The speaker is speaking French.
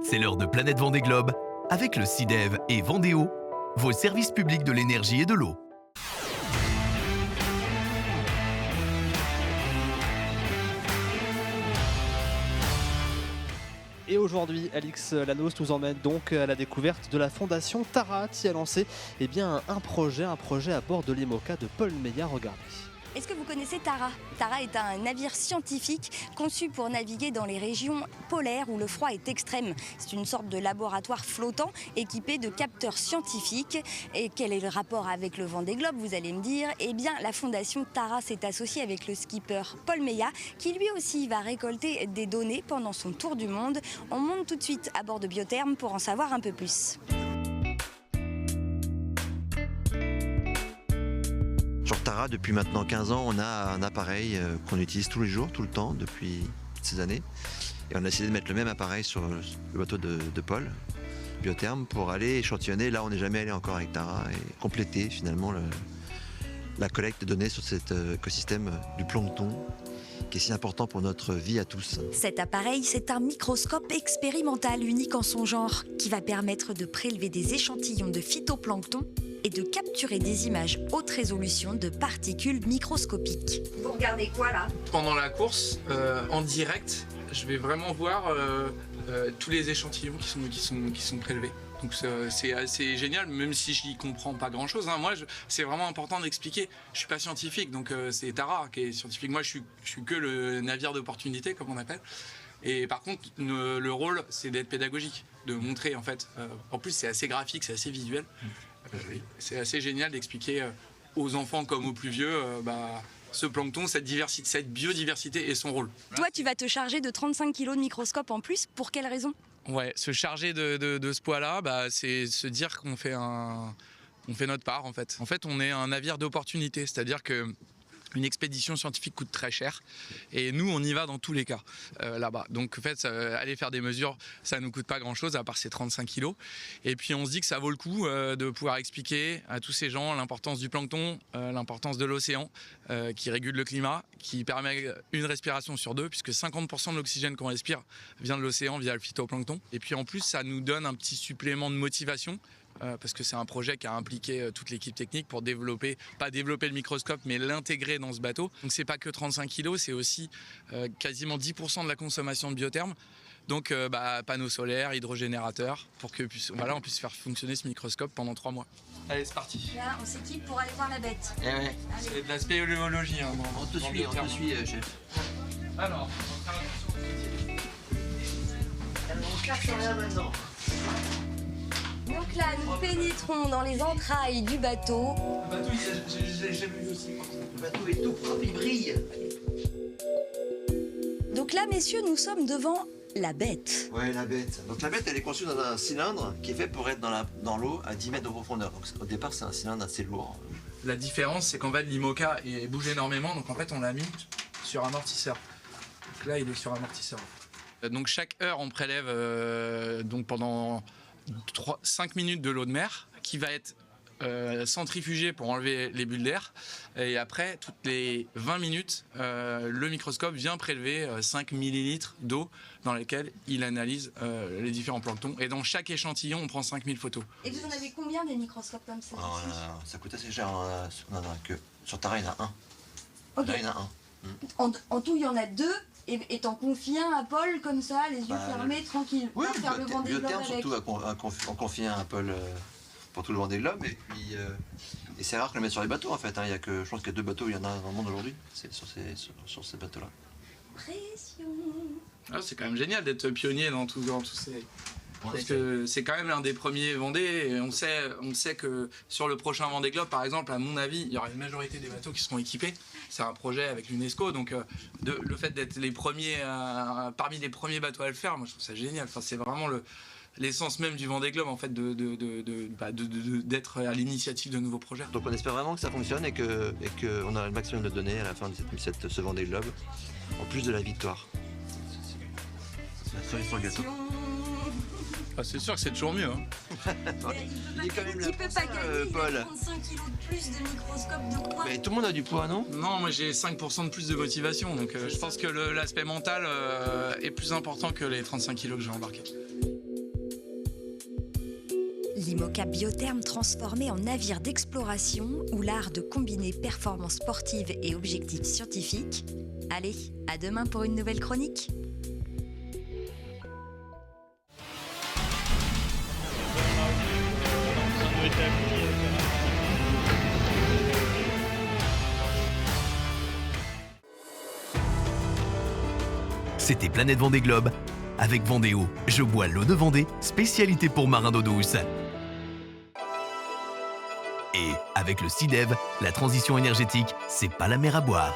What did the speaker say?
C'est l'heure de Planète Vendée Globe avec le CIDEV et Vendéo, vos services publics de l'énergie et de l'eau. Et aujourd'hui, Alix Lanos nous emmène donc à la découverte de la fondation Tara qui a lancé un projet à bord de l'IMOCA de Paul Meillat. Regardez. Est-ce que vous connaissez Tara ? Tara est un navire scientifique conçu pour naviguer dans les régions polaires où le froid est extrême. C'est une sorte de laboratoire flottant équipé de capteurs scientifiques. Et quel est le rapport avec le Vendée Globe, vous allez me dire ? Eh bien, la fondation Tara s'est associée avec le skipper Paul Meillat qui lui aussi va récolter des données pendant son tour du monde. On monte tout de suite à bord de Biotherm pour en savoir un peu plus. Sur Tara, depuis maintenant 15 ans, on a un appareil qu'on utilise tous les jours, tout le temps, depuis ces années. Et on a essayé de mettre le même appareil sur le bateau de Paul, Biotherm, pour aller échantillonner. Là, on n'est jamais allé encore avec Tara et compléter finalement la collecte de données sur cet écosystème du plancton, qui est si important pour notre vie à tous. Cet appareil, c'est un microscope expérimental unique en son genre qui va permettre de prélever des échantillons de phytoplancton et de capturer des images haute résolution de particules microscopiques. Vous regardez quoi là ? Pendant la course, en direct, je vais vraiment voir tous les échantillons qui sont prélevés. Donc c'est assez génial, même si je n'y comprends pas grand-chose. Moi, c'est vraiment important d'expliquer. Je suis pas scientifique, donc c'est Tara qui est scientifique. Moi, je suis que le navire d'opportunité, comme on appelle. Et par contre, le rôle, c'est d'être pédagogique, de montrer en fait. En plus, c'est assez graphique, c'est assez visuel. C'est assez génial d'expliquer aux enfants comme aux plus vieux ce plancton, cette biodiversité et son rôle. Toi, tu vas te charger de 35 kg de microscope en plus. Pour quelle raison ? Ouais, se charger de ce poids-là, c'est se dire qu'on fait notre part en fait. En fait, on est un navire d'opportunité, c'est-à-dire que une expédition scientifique coûte très cher et nous on y va dans tous les cas là-bas. Donc en fait aller faire des mesures ça nous coûte pas grand-chose à part ces 35 kilos. Et puis on se dit que ça vaut le coup de pouvoir expliquer à tous ces gens l'importance du plancton, l'importance de l'océan qui régule le climat, qui permet une respiration sur deux puisque 50% de l'oxygène qu'on respire vient de l'océan via le phytoplancton. Et puis en plus ça nous donne un petit supplément de motivation. Parce que c'est un projet qui a impliqué toute l'équipe technique pour pas développer le microscope, mais l'intégrer dans ce bateau. Donc c'est pas que 35 kilos, c'est aussi quasiment 10% de la consommation de Biotherm. Donc panneaux solaires, hydrogénérateurs, pour que on puisse faire fonctionner ce microscope pendant 3 mois. Allez, c'est parti. Là, on s'équipe pour aller voir la bête. Eh ouais. C'est de la spéléologie. On te suit, chef. Alors, on cache rien maintenant. Donc là, nous pénétrons dans les entrailles du bateau. le bateau, j'ai jamais vu aussi. Le bateau est tout propre, il brille. Donc là, messieurs, nous sommes devant la bête. Ouais, la bête. Donc la bête, elle est conçue dans un cylindre qui est fait pour être dans l'eau à 10 mètres de profondeur. Donc au départ, c'est un cylindre assez lourd. La différence, c'est qu'en fait, l'IMOCA bouge énormément, donc en fait, on l'a mis sur amortisseur. Donc là, il est sur amortisseur. Donc chaque heure, on prélève donc pendant 5 minutes de l'eau de mer qui va être centrifugée pour enlever les bulles d'air. Et après, toutes les 20 minutes, le microscope vient prélever 5 millilitres d'eau dans lesquelles il analyse les différents planctons. Et dans chaque échantillon, on prend 5000 photos. Et vous en avez combien des microscopes comme ça? Ça coûte assez cher. Sur Tara, il y en a un. Okay. Là, il y en a un. En tout, il y en a 2. Et t'en confies un à Paul comme ça, les yeux fermés, tranquille. Oui, faire le Vendée Globe avec. surtout on confie un à Paul pour tout le Vendée Globe. Et puis et c'est rare qu'on le mette sur les bateaux en fait. Il y a je pense qu'il y a 2 bateaux, il y en a dans le monde aujourd'hui. C'est sur ces bateaux-là. Pression. Ah, c'est quand même génial d'être pionnier dans tous ces... Parce que c'est quand même l'un des premiers Vendée et on sait que sur le prochain Vendée Globe, par exemple, à mon avis, il y aura une majorité des bateaux qui seront équipés. C'est un projet avec l'UNESCO, donc le fait d'être les premiers, parmi les premiers bateaux à le faire, moi je trouve ça génial. Enfin, c'est vraiment l'essence même du Vendée Globe en fait d'être à l'initiative de nouveaux projets. Donc on espère vraiment que ça fonctionne et qu'on aura le maximum de données à la fin de ce Vendée Globe, en plus de la victoire. C'est la cerise sur le gâteau. Ah, c'est sûr que c'est toujours mieux. Hein. Il est quand même là Tu peux pas gagner Paul. 35 kilos de plus de microscope de quoi? Mais tout le monde a du poids, non? Non, moi j'ai 5% de plus de motivation, donc je pense que l'aspect mental est plus important que les 35 kilos que j'ai embarqués. L'IMOCA Biotherme transformé en navire d'exploration où l'art de combiner performance sportive et objectifs scientifiques. Allez, à demain pour une nouvelle chronique. C'était Planète Vendée Globe. Avec Vendéo, je bois l'eau de Vendée, spécialité pour marins d'eau douce. Et avec le CIDEV, la transition énergétique, c'est pas la mer à boire.